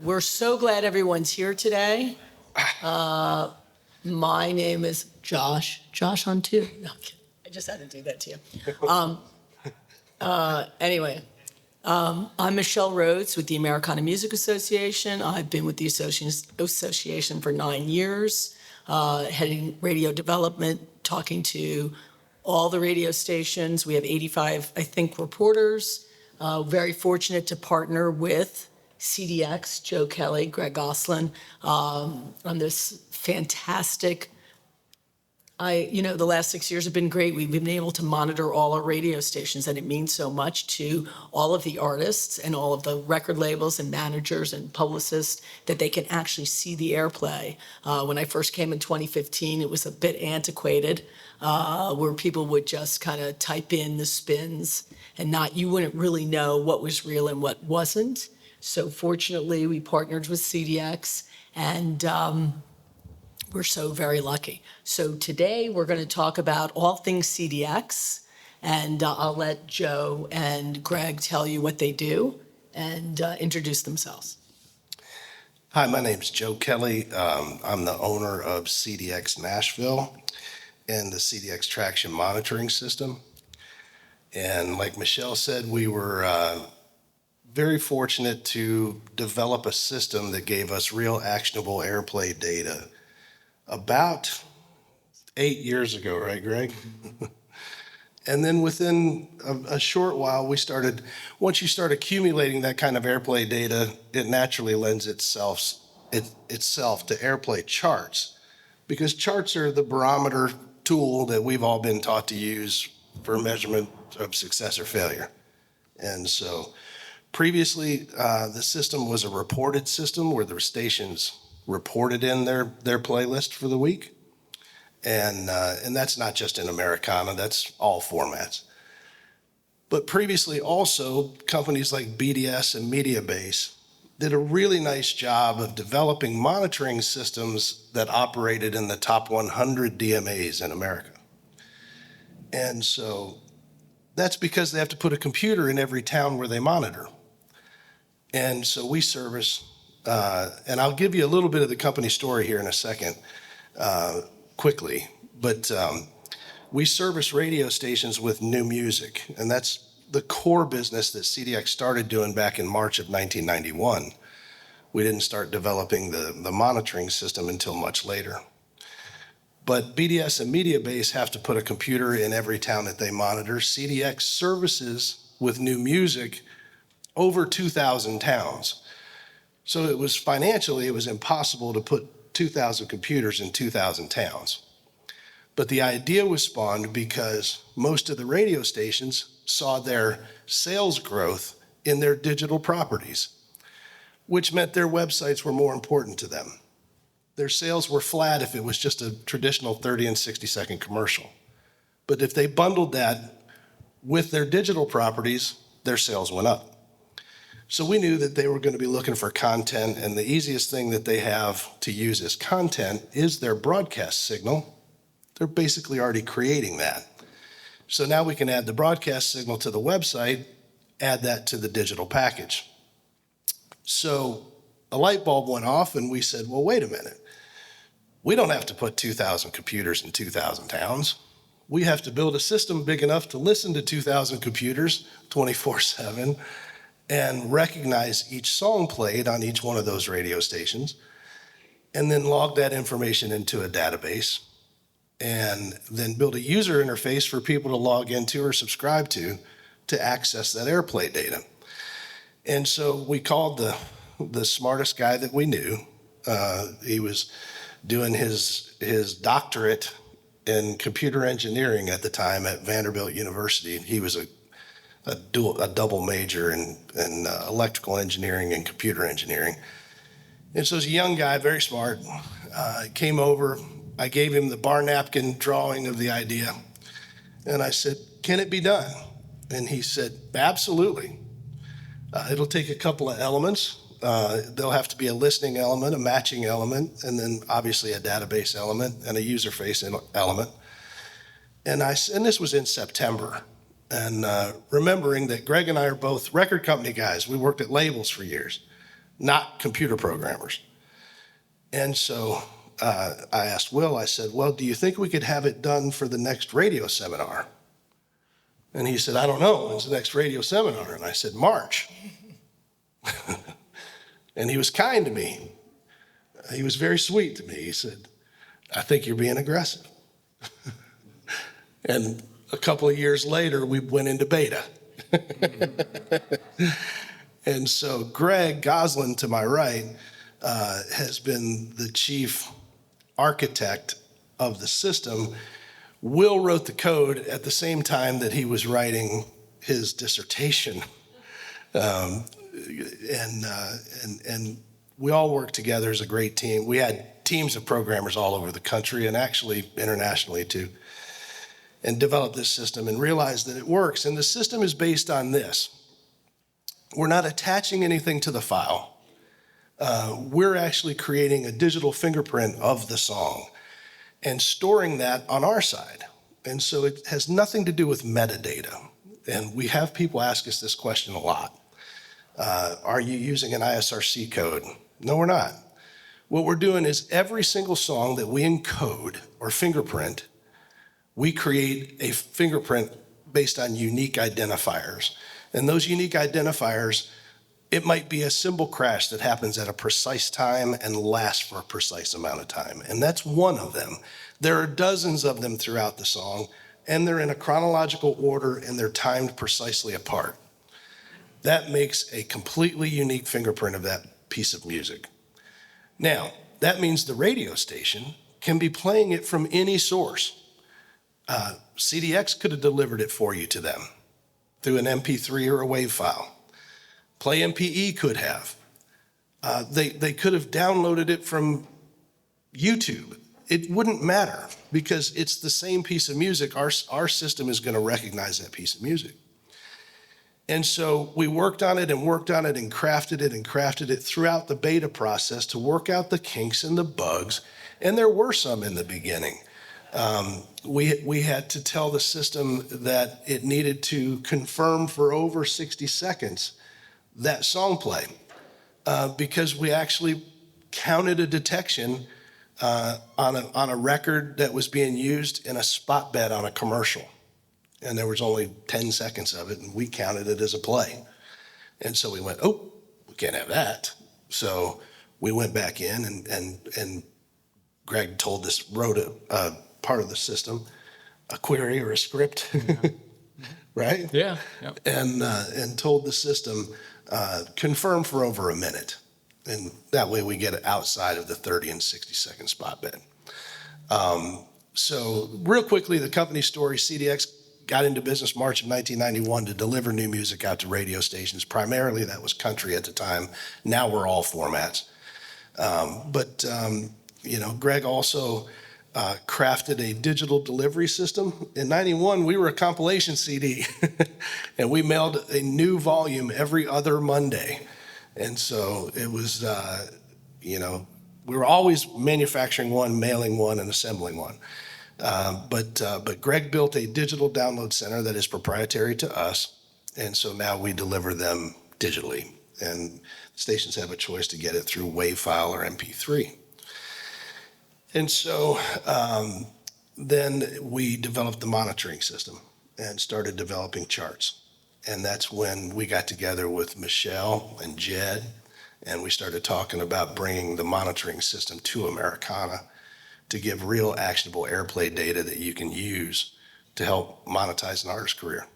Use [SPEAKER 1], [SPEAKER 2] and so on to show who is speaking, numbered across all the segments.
[SPEAKER 1] We're so glad everyone's here today. My name is Josh. Josh on two. No, I'm kidding. I just had to do that to you. Anyway, I'm Michelle Rhodes with the Americana Music Association. I've been with the association for 9 years, heading radio development, talking to all the radio stations. We have 85, I think, reporters. Very fortunate to partner with CDX, Joe Kelly, Greg Goslin, on this fantastic. The last 6 years have been great. We've been able to monitor all our radio stations, and it means so much to all of the artists and all of the record labels and managers and publicists that they can actually see the airplay. When I first came in 2015, it was a bit antiquated, where people would just kind of type in the spins and you wouldn't really know what was real and what wasn't. So fortunately, we partnered with CDX, and we're so very lucky. So today we're going to talk about all things CDX, and I'll let Joe and Greg tell you what they do and introduce themselves.
[SPEAKER 2] Hi, my name's Joe Kelly. I'm the owner of CDX Nashville and the CDX Traction Monitoring System. And like Michelle said, we were very fortunate to develop a system that gave us real actionable airplay data about 8 years ago, right, Greg? And then within a short while, once you start accumulating that kind of airplay data, it naturally lends itself to airplay charts, because charts are the barometer tool that we've all been taught to use for measurement of success or failure. And so previously, the system was a reported system where the stations reported in their playlist for the week. And that's not just in Americana, that's all formats. But previously also, companies like BDS and Mediabase did a really nice job of developing monitoring systems that operated in the top 100 DMAs in America. And so that's because they have to put a computer in every town where they monitor. And so we service, and I'll give you a little bit of the company story here in a second, quickly, but we service radio stations with new music, and that's the core business that CDX started doing back in March of 1991. We didn't start developing the monitoring system until much later. But BDS and Mediabase have to put a computer in every town that they monitor. CDX services with new music over 2,000 towns. So it was impossible to put 2,000 computers in 2,000 towns. But the idea was spawned because most of the radio stations saw their sales growth in their digital properties, which meant their websites were more important to them. Their sales were flat if it was just a traditional 30 and 60-second commercial. But if they bundled that with their digital properties, their sales went up. So we knew that they were going to be looking for content, and the easiest thing that they have to use as content is their broadcast signal. They're basically already creating that. So now we can add the broadcast signal to the website, add that to the digital package. So a light bulb went off, and we said, well, wait a minute. We don't have to put 2,000 computers in 2,000 towns. We have to build a system big enough to listen to 2,000 computers 24/7 and recognize each song played on each one of those radio stations, and then log that information into a database, and then build a user interface for people to log into or subscribe to access that airplay data. And so we called the smartest guy that we knew. He was doing his doctorate in computer engineering at the time at Vanderbilt University. He was a double major in electrical engineering and computer engineering. And so he's a young guy, very smart, came over. I gave him the bar napkin drawing of the idea. And I said, can it be done? And he said, absolutely. It'll take a couple of elements. There'll have to be a listening element, a matching element, and then obviously a database element and a user face element. And this was in September. And remembering that Greg and I are both record company guys, we worked at labels for years. not computer programmers. And so I asked Will, I said, well, do you think we could have it done for the next radio seminar? And he said, I don't know, when's the next radio seminar? And I said, March. And he was kind to me. He was very sweet to me. He said, I think you're being aggressive. And a couple of years later, we went into beta. And so Greg Goslin, to my right, has been the chief architect of the system. Will wrote the code at the same time that he was writing his dissertation. And we all worked together as a great team. We had teams of programmers all over the country and actually internationally too, and developed this system and realized that it works. And the system is based on this. We're not attaching anything to the file. We're actually creating a digital fingerprint of the song and storing that on our side. And so it has nothing to do with metadata. And we have people ask us this question a lot. Are you using an ISRC code? No, we're not. What we're doing is every single song that we encode or fingerprint, we create a fingerprint based on unique identifiers. And those unique identifiers, it might be a cymbal crash that happens at a precise time and lasts for a precise amount of time. And that's one of them. There are dozens of them throughout the song, and they're in a chronological order and they're timed precisely apart. That makes a completely unique fingerprint of that piece of music. Now, that means the radio station can be playing it from any source. CDX could have delivered it for you to them through an MP3 or a WAV file. Play MPE could have. They could have downloaded it from YouTube. It wouldn't matter because it's the same piece of music. Our system is going to recognize that piece of music. And so we worked on it and worked on it and crafted it throughout the beta process to work out the kinks and the bugs. And there were some in the beginning. We had to tell the system that it needed to confirm for over 60 seconds that song play because we actually counted a detection on a record that was being used in a spot bet on a commercial. And there was only 10 seconds of it, and we counted it as a play. And so we went, oh, we can't have that. So we went back in, and Greg wrote a part of the system, a query or a script, right?
[SPEAKER 3] Yeah. Yep.
[SPEAKER 2] And told the system, confirm for over a minute. And that way we get it outside of the 30 and 60 second spot bet. So real quickly, the company story, CDX got into business March of 1991 to deliver new music out to radio stations. Primarily that was country at the time. Now we're all formats. Greg also crafted a digital delivery system. In 91, we were a compilation CD and we mailed a new volume every other Monday. And so it was, we were always manufacturing one, mailing one, and assembling one. But Greg built a digital download center that is proprietary to us. And so now we deliver them digitally. And stations have a choice to get it through WAV file or MP3. And so then we developed the monitoring system and started developing charts. And that's when we got together with Michelle and Jed, and we started talking about bringing the monitoring system to Americana to give real actionable airplay data that you can use to help monetize an artist's career.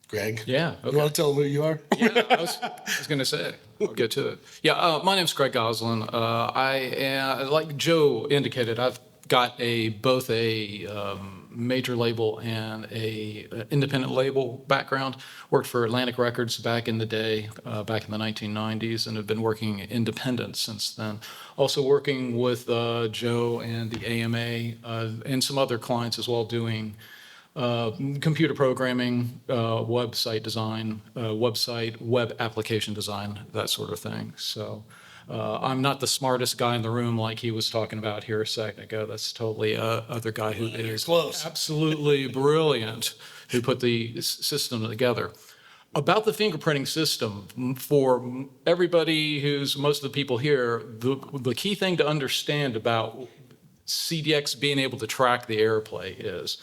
[SPEAKER 2] Greg?
[SPEAKER 3] Yeah. Okay.
[SPEAKER 2] You want to tell them who you are?
[SPEAKER 3] Yeah, I was going to say, I'll get to it. Yeah, my name's Greg Goslin. Like Joe indicated, I've got both a major label and a independent label background. Worked for Atlantic Records back in the day, back in the 1990s, and have been working independent since then. Also working with Joe and the AMA and some other clients as well, doing computer programming, website design, web application design, that sort of thing. So I'm not the smartest guy in the room like he was talking about here a second ago. That's totally other guy who is
[SPEAKER 2] close.
[SPEAKER 3] Absolutely brilliant, who put the system together. About the fingerprinting system, for everybody who's most of the people here, the key thing to understand about CDX being able to track the airplay is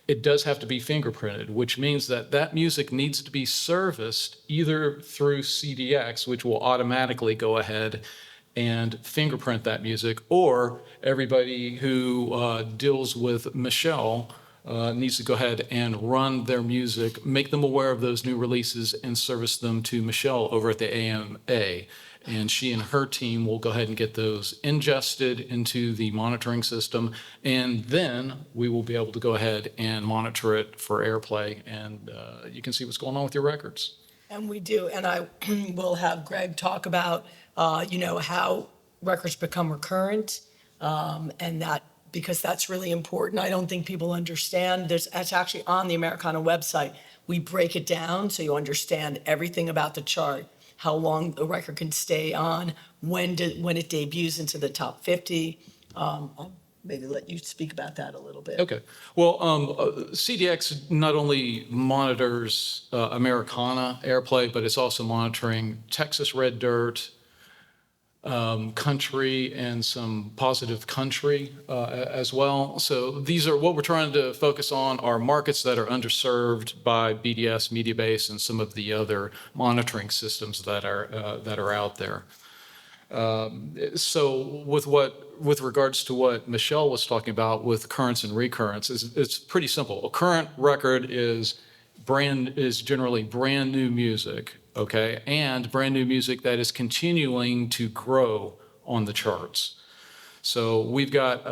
[SPEAKER 3] it does have to be fingerprinted, which means that that music needs to be serviced either through CDX, which will automatically go ahead and fingerprint that music, or everybody who deals with Michelle needs to go ahead and run their music, make them aware of those new releases, and service them to Michelle over at the AMA. And she and her team will go ahead and get those ingested into the monitoring system, and then we will be able to go ahead and monitor it for airplay, and you can see what's going on with your records.
[SPEAKER 1] And we do, and I will have Greg talk about, how records become recurrent, and that, because that's really important. I don't think people understand. It's actually on the Americana website. We break it down so you understand everything about the chart, how long the record can stay on, when it debuts into the top 50. I'll maybe let you speak about that a little bit.
[SPEAKER 3] Okay. Well, CDX not only monitors Americana airplay, but it's also monitoring Texas Red Dirt, country, and some positive country as well. So these are what we're trying to focus on, are markets that are underserved by BDS, Mediabase, and some of the other monitoring systems that are out there. So with regards to what Michelle was talking about with currents and recurrents, it's pretty simple. A current record is generally brand new music, okay, and brand new music that is continuing to grow on the charts. So we've got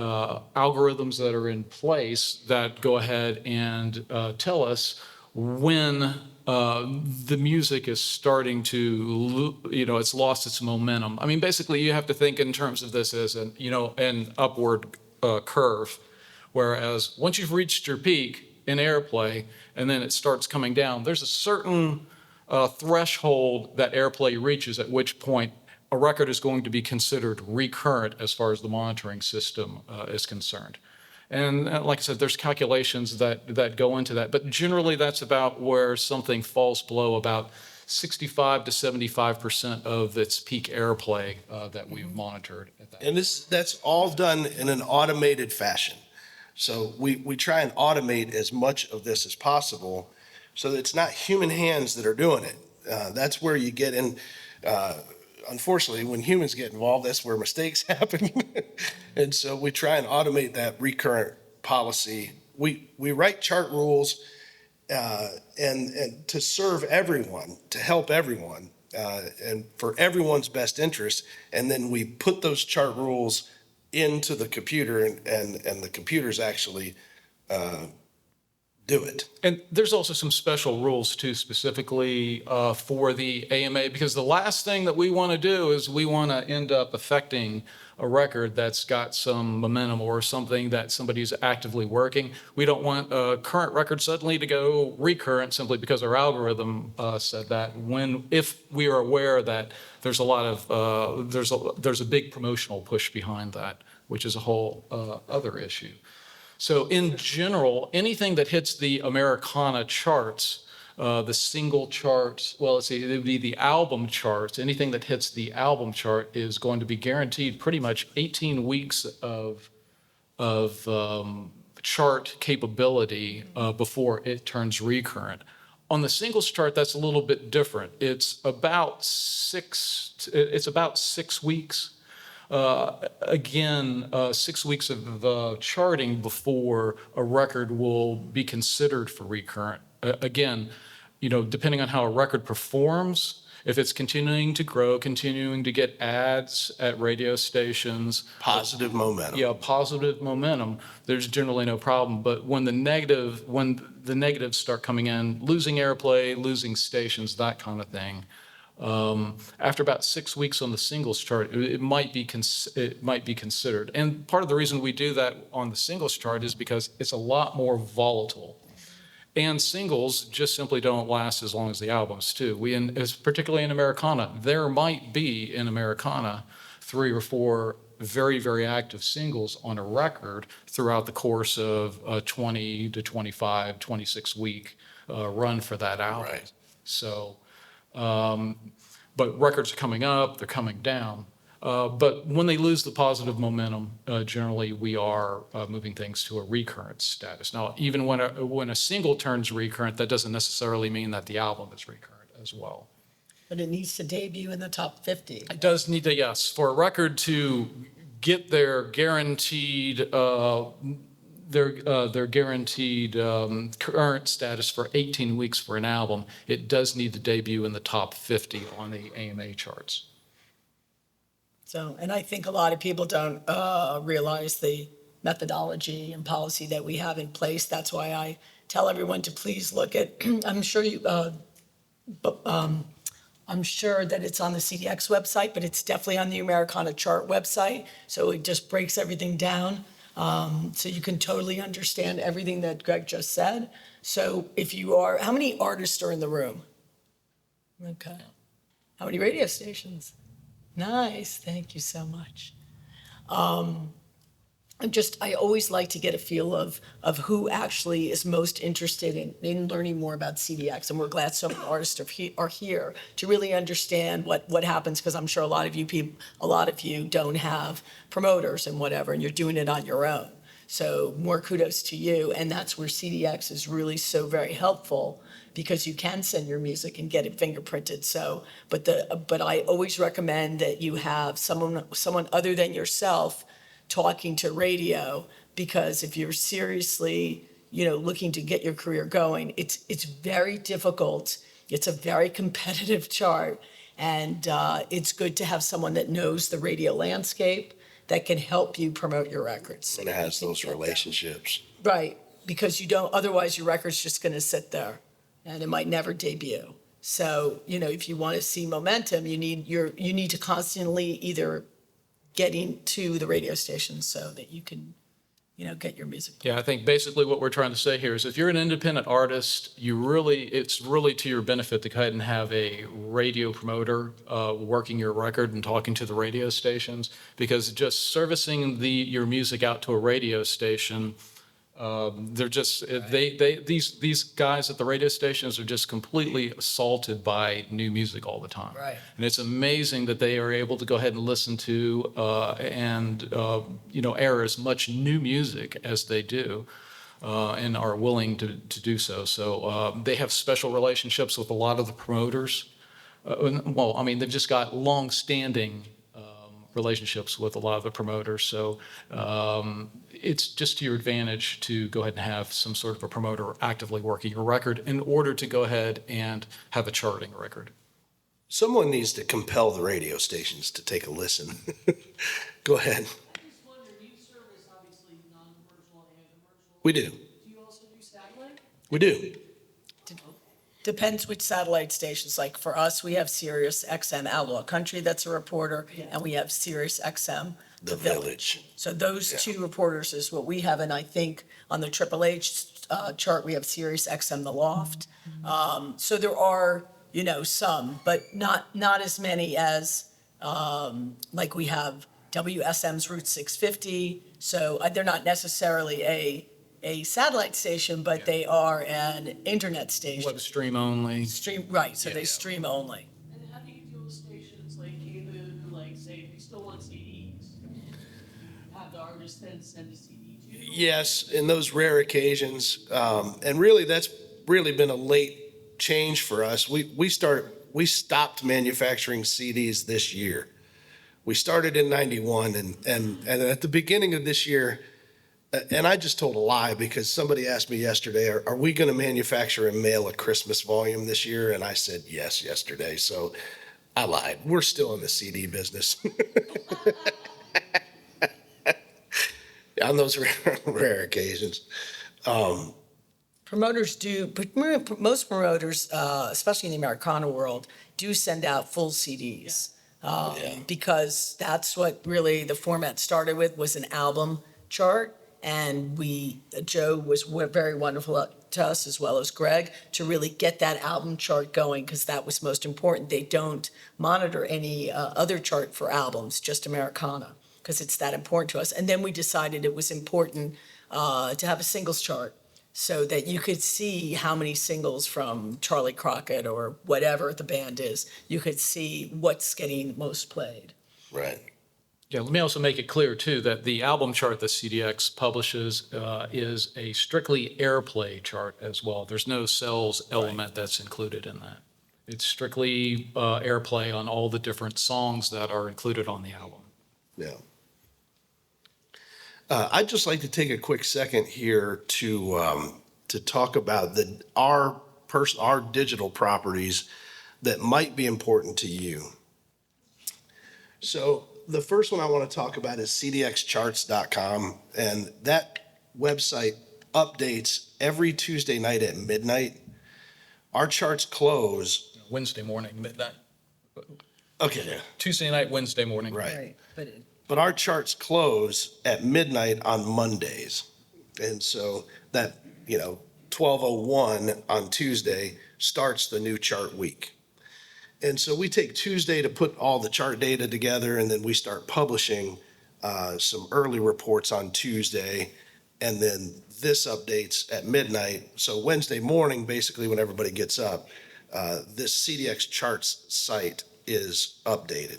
[SPEAKER 3] algorithms that are in place that go ahead and tell us when the music is starting to, it's lost its momentum. I mean, basically, you have to think in terms of this as an upward curve, whereas once you've reached your peak in airplay and then it starts coming down, there's a certain threshold that airplay reaches, at which point a record is going to be considered recurrent as far as the monitoring system is concerned. And like I said, there's calculations that go into that. But generally, that's about where something falls below about 65 to 75% of its peak airplay that we've monitored at that.
[SPEAKER 2] And that's all done in an automated fashion. So we try and automate as much of this as possible so that it's not human hands that are doing it. That's where you get in. Unfortunately, when humans get involved, that's where mistakes happen. And so we try and automate that recurrent policy. We write chart rules and to serve everyone, to help everyone, and for everyone's best interest. And then we put those chart rules into the computer, and the computers actually do it.
[SPEAKER 3] And there's also some special rules too, specifically for the AMA, because the last thing that we want to do is we want to end up affecting a record that's got some momentum or something that somebody's actively working. We don't want a current record suddenly to go recurrent simply because our algorithm said that, if we are aware that there's a lot of there's a big promotional push behind that, which is a whole other issue. So in general, anything that hits the Americana charts, the single charts, well, let's see, it would be the album charts. Anything that hits the album chart is going to be guaranteed pretty much 18 weeks of chart capability before it turns recurrent. On the singles chart, that's a little bit different. It's about 6 weeks. 6 weeks of charting before a record will be considered for recurrent. Again, depending on how a record performs, if it's continuing to grow, continuing to get ads at radio stations.
[SPEAKER 2] Positive momentum.
[SPEAKER 3] Yeah, positive momentum, there's generally no problem. But when the negatives start coming in, losing airplay, losing stations, that kind of thing, after about 6 weeks on the singles chart, it might be considered. And part of the reason we do that on the singles chart is because it's a lot more volatile. And singles just simply don't last as long as the albums too. Particularly in Americana, there might be in Americana 3 or 4 very, very active singles on a record throughout the course of a 20 to 25, 26 week run for that album.
[SPEAKER 2] Right.
[SPEAKER 3] So, but records are coming up, they're coming down. But when they lose the positive momentum, generally we are moving things to a recurrent status. Now, even when a single turns recurrent, that doesn't necessarily mean that the album is recurrent as well.
[SPEAKER 1] But it needs to debut in the top 50.
[SPEAKER 3] It does need to, yes, for a record to get their guaranteed current status for 18 weeks for an album, it does need to debut in the top 50 on the AMA charts.
[SPEAKER 1] So, and I think a lot of people don't realize the methodology and policy that we have in place. That's why I tell everyone to please look at, I'm sure I'm sure that it's on the CDX website, but it's definitely on the Americana Chart website. So it just breaks everything down. So you can totally understand everything that Greg just said. So if you are, how many artists are in the room? Okay. How many radio stations? Nice, thank you so much. I always like to get a feel of who actually is most interested in learning more about CDX, and we're glad so many artists are here to really understand what happens, because I'm sure a lot of you don't have promoters and whatever, and you're doing it on your own. So more kudos to you, and that's where CDX is really so very helpful, because you can send your music and get it fingerprinted. So, but I always recommend that you have someone other than yourself talking to radio, because if you're seriously, looking to get your career going, it's very difficult. It's a very competitive chart, and it's good to have someone that knows the radio landscape that can help you promote your records.
[SPEAKER 2] And it has those relationships.
[SPEAKER 1] Right, because otherwise your record's just gonna sit there and it might never debut. So, if you want to see momentum, you need to constantly either getting to the radio station so that you can, get your music.
[SPEAKER 3] Yeah, I think basically what we're trying to say here is if you're an independent artist, it's really to your benefit to go ahead and have a radio promoter working your record and talking to the radio stations, because just servicing your music out to a radio station, they're just these guys at the radio stations are just completely assaulted by new music all the time.
[SPEAKER 1] Right.
[SPEAKER 3] And it's amazing that they are able to go ahead and listen to and air as much new music as they do, and are willing to do so. So they have special relationships with a lot of the promoters. They've just got long-standing relationships with a lot of the promoters. So it's just to your advantage to go ahead and have some sort of a promoter actively working your record in order to go ahead and have a charting record.
[SPEAKER 2] Someone needs to compel the radio stations to take a listen. Go ahead.
[SPEAKER 4] I just wonder, you service obviously non-commercial and commercial.
[SPEAKER 2] We do.
[SPEAKER 4] Do you also do satellite?
[SPEAKER 2] We do.
[SPEAKER 1] Depends which satellite stations. Like for us, we have Sirius XM Outlaw Country, that's a reporter, and we have Sirius XM
[SPEAKER 2] The Village.
[SPEAKER 1] So those two reporters is what we have, and I think on the Triple H chart, we have Sirius XM The Loft. So there are, some, but not as many as, like we have WSM's Route 650. So they're not necessarily a satellite station, but they are an internet station.
[SPEAKER 3] Web stream only.
[SPEAKER 1] Right, so they stream only.
[SPEAKER 4] And how do you deal with stations like cable who say, if you still want CDs, have the artist then send a CD to you?
[SPEAKER 2] Yes, in those rare occasions, and really that's really been a late change for us. We stopped manufacturing CDs this year. We started in '91, and at the beginning of this year, and I just told a lie because somebody asked me yesterday, are we going to manufacture and mail a Christmas volume this year? And I said yes yesterday, so I lied. We're still in the CD business. On those rare occasions.
[SPEAKER 1] Promoters do, but most promoters, especially in the Americana world, do send out full CDs. Because that's what really the format started with, was an album chart. And Joe was very wonderful to us, as well as Greg, to really get that album chart going, because that was most important. They don't monitor any other chart for albums, just Americana, because it's that important to us. And then we decided it was important to have a singles chart. so that you could see how many singles from Charlie Crockett or whatever the band is. You could see what's getting most played.
[SPEAKER 2] Right.
[SPEAKER 3] Yeah, let me also make it clear, too, that the album chart that CDX publishes is a strictly airplay chart as well. There's no sales element that's included in that. It's strictly airplay on all the different songs that are included on the album.
[SPEAKER 2] Yeah. I'd just like to take a quick second here to talk about our digital properties that might be important to you. So the first one I want to talk about is cdxcharts.com, and that website updates every Tuesday night at midnight. Our charts close.
[SPEAKER 3] Wednesday morning, midnight.
[SPEAKER 2] Okay.
[SPEAKER 3] Tuesday night, Wednesday morning.
[SPEAKER 2] Right.
[SPEAKER 1] But
[SPEAKER 2] But our charts close at midnight on Mondays. And so that, 12:01 on Tuesday starts the new chart week. And so we take Tuesday to put all the chart data together, and then we start publishing some early reports on Tuesday. And then this updates at midnight. So Wednesday morning, basically when everybody gets up, this CDX charts site is updated.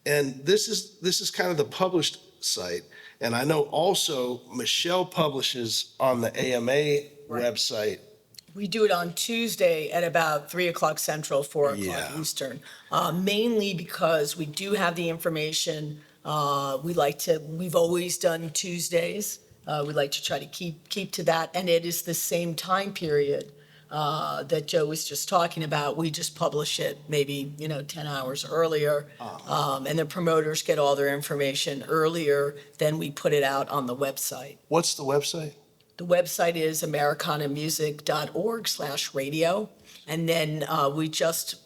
[SPEAKER 2] And this is kind of the published site. And I know also Michelle publishes on the AMA website.
[SPEAKER 1] we do it on Tuesday at about 3 o'clock Central, 4 o'clock
[SPEAKER 2] Yeah.
[SPEAKER 1] Eastern, mainly because we do have the information. We've always done Tuesdays. We like to try to keep to that, and it is the same time period that Joe was just talking about. We just publish it maybe 10 hours earlier, and the promoters get all their information earlier than we put it out on the website.
[SPEAKER 2] What's the website?
[SPEAKER 1] The website is americanamusic.org/radio. And then we just,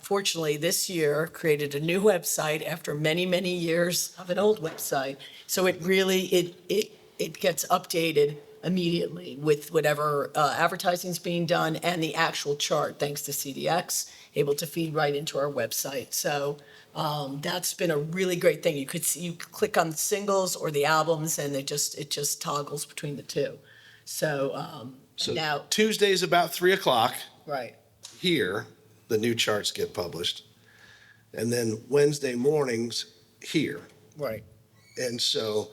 [SPEAKER 1] fortunately, this year created a new website after many, many years of an old website. So it really, it gets updated immediately with whatever advertising's being done and the actual chart, thanks to CDX, able to feed right into our website. So that's been a really great thing. You could click on the singles or the albums, and it just toggles between the two. So
[SPEAKER 2] So
[SPEAKER 1] now,
[SPEAKER 2] Tuesday's about 3 o'clock
[SPEAKER 1] right.
[SPEAKER 2] here, the new charts get published. And then Wednesday mornings here.
[SPEAKER 1] Right.
[SPEAKER 2] And so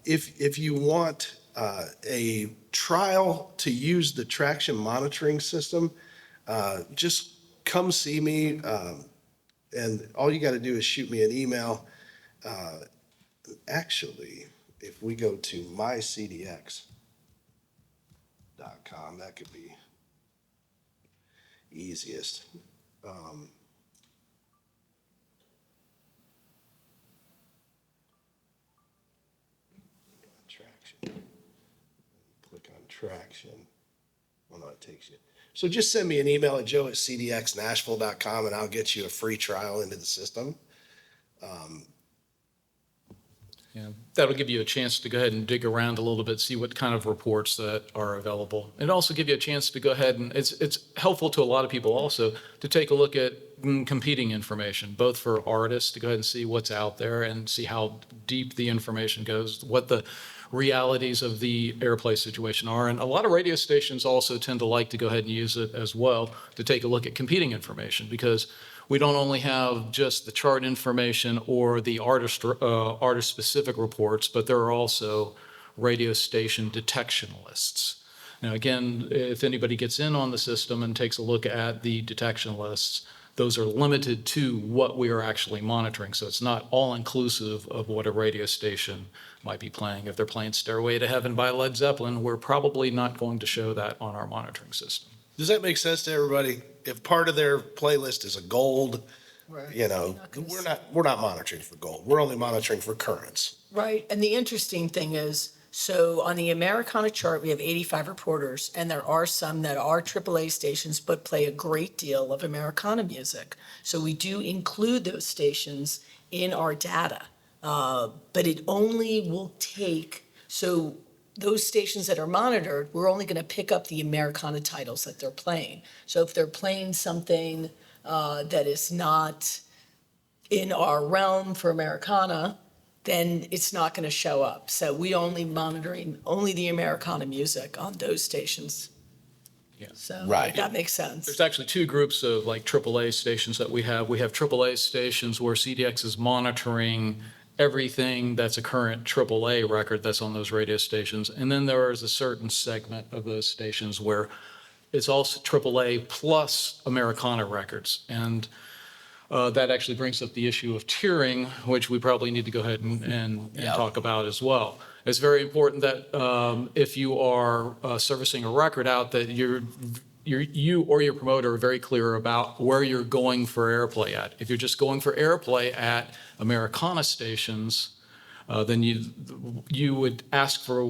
[SPEAKER 2] if you want a trial to use the traction monitoring system, just come see me. And all you got to do is shoot me an email. Actually, if we go to mycdx.com, that could be easiest. Traction. Click on traction. Well, no, it takes you. So just send me an email at joe@cdxnashville.com, and I'll get you a free trial into the system.
[SPEAKER 3] Yeah, that'll give you a chance to go ahead and dig around a little bit, see what kind of reports that are available. It'll also give you a chance to go ahead and it's helpful to a lot of people also to take a look at competing information, both for artists to go ahead and see what's out there and see how deep the information goes, what the realities of the airplay situation are. And a lot of radio stations also tend to like to go ahead and use it as well to take a look at competing information, because we don't only have just the chart information or the artist-specific reports, but there are also radio station detection lists. Now, again, if anybody gets in on the system and takes a look at the detection lists, those are limited to what we are actually monitoring. So it's not all-inclusive of what a radio station might be playing. If they're playing Stairway to Heaven by Led Zeppelin, we're probably not going to show that on our monitoring system.
[SPEAKER 2] Does that make sense to everybody? If part of their playlist is a gold,
[SPEAKER 1] Right.
[SPEAKER 2] we're not monitoring for gold. We're only monitoring for currents.
[SPEAKER 1] Right. And the interesting thing is, so on the Americana chart, we have 85 reporters, and there are some that are AAA stations but play a great deal of Americana music. So we do include those stations in our data. But it only will take, so those stations that are monitored, we're only going to pick up the Americana titles that they're playing. So if they're playing something that is not in our realm for Americana, then it's not going to show up. So we only monitoring only the Americana music on those stations.
[SPEAKER 3] Yeah.
[SPEAKER 1] So
[SPEAKER 2] Right.
[SPEAKER 1] that makes sense.
[SPEAKER 3] There's actually two groups of like AAA stations that we have. We have AAA stations where CDX is monitoring everything that's a current AAA record that's on those radio stations. And then there is a certain segment of those stations where it's also AAA plus Americana records. And that actually brings up the issue of tiering, which we probably need to go ahead and talk about as well. It's very important that if you are servicing a record out, that you or your promoter are very clear about where you're going for airplay at. If you're just going for airplay at Americana stations, then you would ask for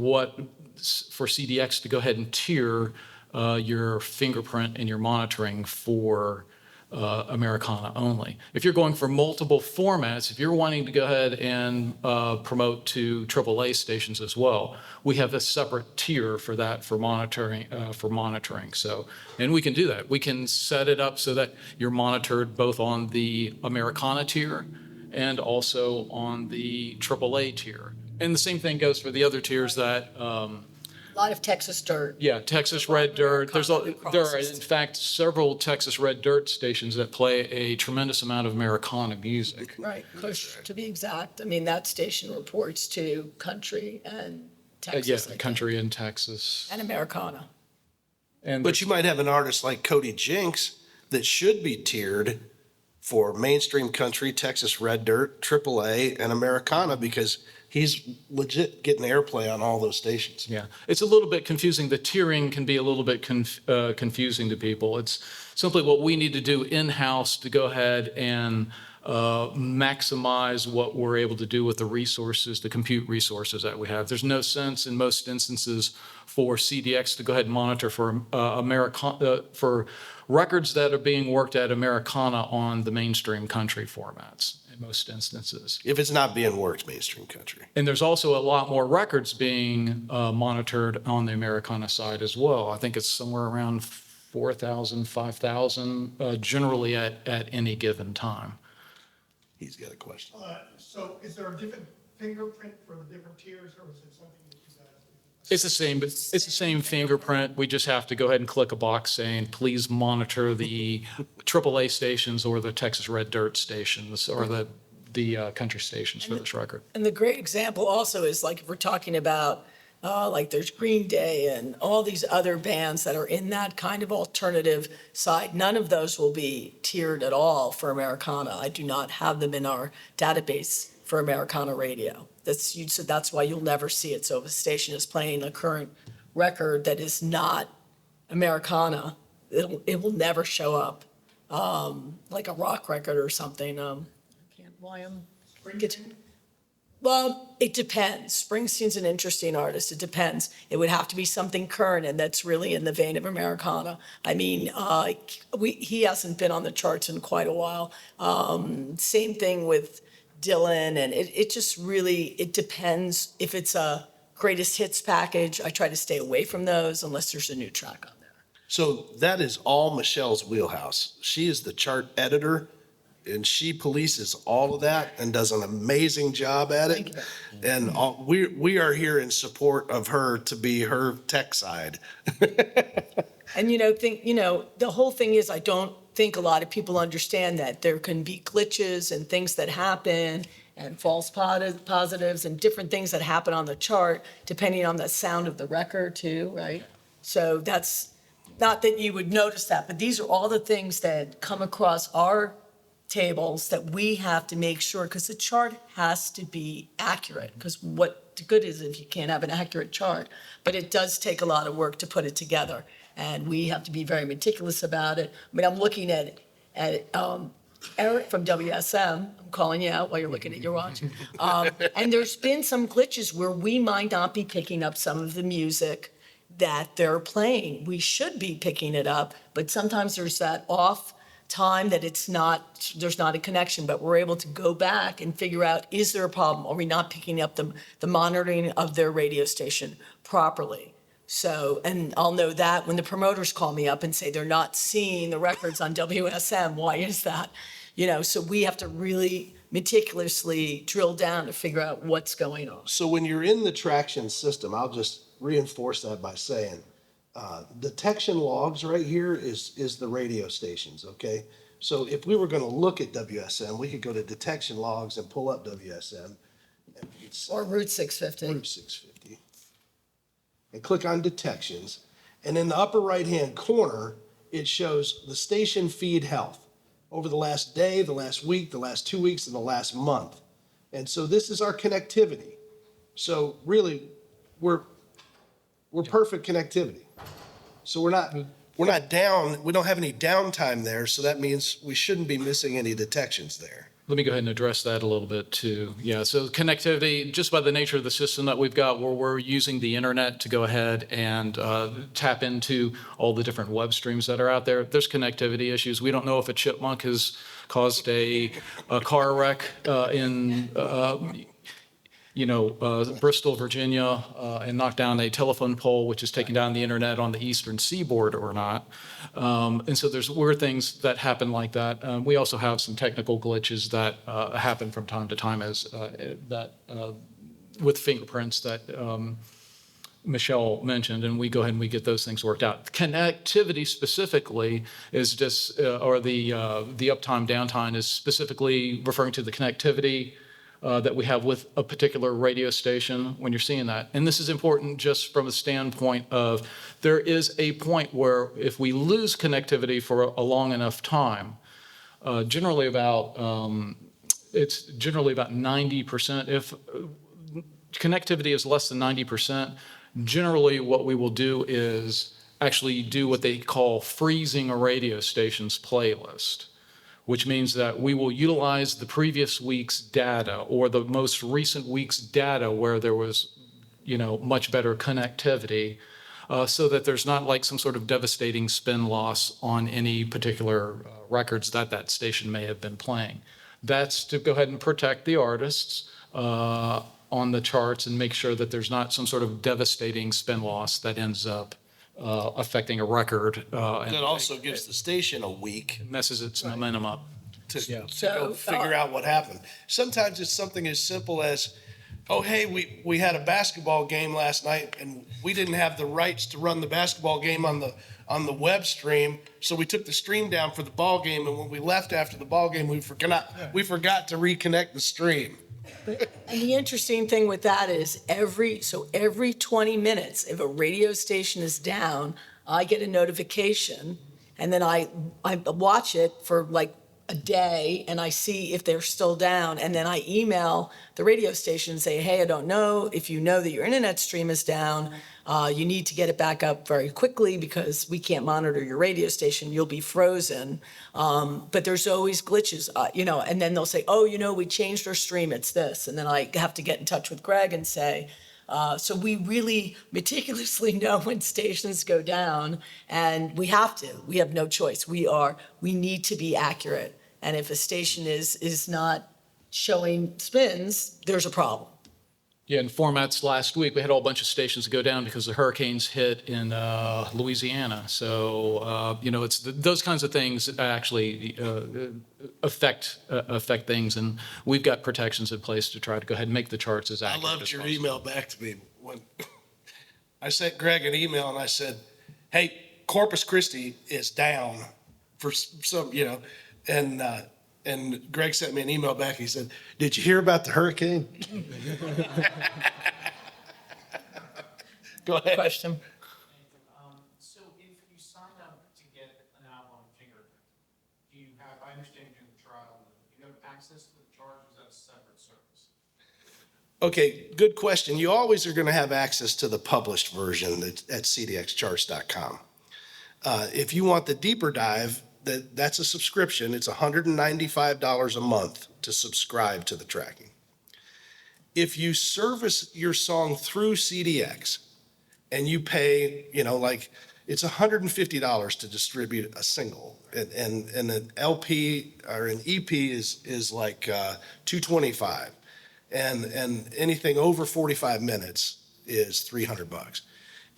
[SPEAKER 3] CDX to go ahead and tier your fingerprint and your monitoring for Americana only. If you're going for multiple formats, if you're wanting to go ahead and promote to AAA stations as well, we have a separate tier for that for monitoring. So, and we can do that. We can set it up so that you're monitored both on the Americana tier and also on the AAA tier. And the same thing goes for the other tiers that.
[SPEAKER 1] A lot of Texas dirt.
[SPEAKER 3] Yeah, Texas Red Dirt. There are, in fact, several Texas Red Dirt stations that play a tremendous amount of Americana music.
[SPEAKER 1] Right, to be exact. I mean, that station reports to country and Texas.
[SPEAKER 3] Yeah, country in Texas.
[SPEAKER 1] And Americana.
[SPEAKER 3] And
[SPEAKER 2] But you might have an artist like Cody Jinks that should be tiered for mainstream country, Texas Red Dirt, AAA, and Americana because he's legit getting airplay on all those stations.
[SPEAKER 3] yeah, it's a little bit confusing. The tiering can be a little bit confusing to people. It's simply what we need to do in-house to go ahead and maximize what we're able to do with the resources, the compute resources that we have. There's no sense in most instances for CDX to go ahead and monitor for for records that are being worked at Americana on the mainstream country formats in most instances.
[SPEAKER 2] If it's not being worked mainstream country.
[SPEAKER 3] And there's also a lot more records being monitored on the Americana side as well. I think it's somewhere around 4,000, 5,000 generally at any given time.
[SPEAKER 2] He's got a question.
[SPEAKER 5] So is there a different fingerprint for the different tiers, or is it something that you guys?
[SPEAKER 3] It's the same fingerprint. We just have to go ahead and click a box saying, please monitor the AAA stations or the Texas Red Dirt stations or the country stations for this record.
[SPEAKER 1] And the great example also is like if we're talking about like there's Green Day and all these other bands that are in that kind of alternative side. None of those will be tiered at all for Americana. I do not have them in our database for Americana Radio. So that's why you'll never see it. So if a station is playing a current record that is not Americana, it will never show up. Like a rock record or something. Well, it depends. Springsteen's an interesting artist. It depends. It would have to be something current, and that's really in the vein of Americana. I mean, he hasn't been on the charts in quite a while. Same thing with Dylan, and it just really, it depends. If it's a greatest hits package, I try to stay away from those unless there's a new track on there.
[SPEAKER 2] So that is all Michelle's wheelhouse. She is the chart editor, and she polices all of that and does an amazing job at it. And we are here in support of her to be her tech side.
[SPEAKER 1] And the whole thing is I don't think a lot of people understand that there can be glitches and things that happen and false positives and different things that happen on the chart depending on the sound of the record too, right? So that's not that you would notice that, but these are all the things that come across our tables that we have to make sure, because the chart has to be accurate, because what the good is if you can't have an accurate chart, but it does take a lot of work to put it together, and we have to be very meticulous about it. I mean, I'm looking at Eric from WSM, I'm calling you out while you're looking at your watch, and there's been some glitches where we might not be picking up some of the music that they're playing. We should be picking it up, but sometimes there's that off time that there's not a connection, but we're able to go back and figure out, is there a problem? Are we not picking up the monitoring of their radio station properly? So, and I'll know that when the promoters call me up and say they're not seeing the records on WSM, why is that? So we have to really meticulously drill down to figure out what's going on.
[SPEAKER 2] So when you're in the traction system, I'll just reinforce that by saying, detection logs right here is the radio stations, okay? So if we were gonna look at WSM, we could go to detection logs and pull up WSM. And it's
[SPEAKER 1] Or Route 650.
[SPEAKER 2] Route 650. And click on detections. And in the upper right-hand corner, it shows the station feed health over the last day, the last week, the last 2 weeks, and the last month. And so this is our connectivity. So really, we're perfect connectivity. So we're not down, we don't have any downtime there, so that means we shouldn't be missing any detections there.
[SPEAKER 3] Let me go ahead and address that a little bit too. Yeah, so connectivity, just by the nature of the system that we've got, where we're using the internet to go ahead and tap into all the different web streams that are out there, there's connectivity issues. We don't know if a chipmunk has caused a car wreck in Bristol, Virginia, and knocked down a telephone pole, which is taking down the internet on the eastern seaboard or not. And so there's weird things that happen like that. We also have some technical glitches that happen from time to time with fingerprints that Michelle mentioned, and we go ahead and we get those things worked out. Connectivity specifically is just, or the uptime downtime is specifically referring to the connectivity that we have with a particular radio station when you're seeing that. And this is important just from a standpoint of there is a point where if we lose connectivity for a long enough time, it's generally about 90%. If connectivity is less than 90%, generally what we will do is actually do what they call freezing a radio station's playlist, which means that we will utilize the previous week's data or the most recent week's data where there was, much better connectivity, so that there's not like some sort of devastating spin loss on any particular records that station may have been playing. That's to go ahead and protect the artists on the charts and make sure that there's not some sort of devastating spin loss that ends up affecting a record.
[SPEAKER 2] That also gives the station a week
[SPEAKER 3] Messes its momentum up.
[SPEAKER 2] to
[SPEAKER 1] So,
[SPEAKER 2] go figure out what happened. Sometimes it's something as simple as, oh, hey, we had a basketball game last night and we didn't have the rights to run the basketball game on the web stream, so we took the stream down for the ball game, and when we left after the ball game, we forgot to reconnect the stream.
[SPEAKER 1] And the interesting thing with that is every 20 minutes, if a radio station is down, I get a notification, and then I watch it for like a day, and I see if they're still down, and then I email the radio station and say, hey, I don't know if you know that your internet stream is down. You need to get it back up very quickly because we can't monitor your radio station. You'll be frozen. But there's always glitches, and then they'll say, oh, we changed our stream. It's this. And then I have to get in touch with Greg and say, so we really meticulously know when stations go down, and we have to. We have no choice. We need to be accurate. And if a station is not showing spins, there's a problem.
[SPEAKER 3] Yeah, in formats last week, we had a whole bunch of stations go down because the hurricanes hit in Louisiana. So, it's those kinds of things that actually affect things, and we've got protections in place to try to go ahead and make the charts as
[SPEAKER 2] I
[SPEAKER 3] accurate
[SPEAKER 2] loved
[SPEAKER 3] as
[SPEAKER 2] your
[SPEAKER 3] possible.
[SPEAKER 2] email back to me when I sent Greg an email and I said, hey, Corpus Christi is down for some, and Greg sent me an email back. He said, did you hear about the hurricane? Go ahead.
[SPEAKER 1] Question?
[SPEAKER 6] So if you sign up to get an album fingerprint, do you have, I understand you're doing the trial, do you have access to the chart, or is that a separate service?
[SPEAKER 2] Okay, good question. You always are going to have access to the published version at cdxcharts.com. If you want the deeper dive, that's a subscription. It's $195 a month to subscribe to the tracking. If you service your song through CDX and you pay, it's $150 to distribute a single, and an LP or an EP is like $225, and anything over 45 minutes is $300.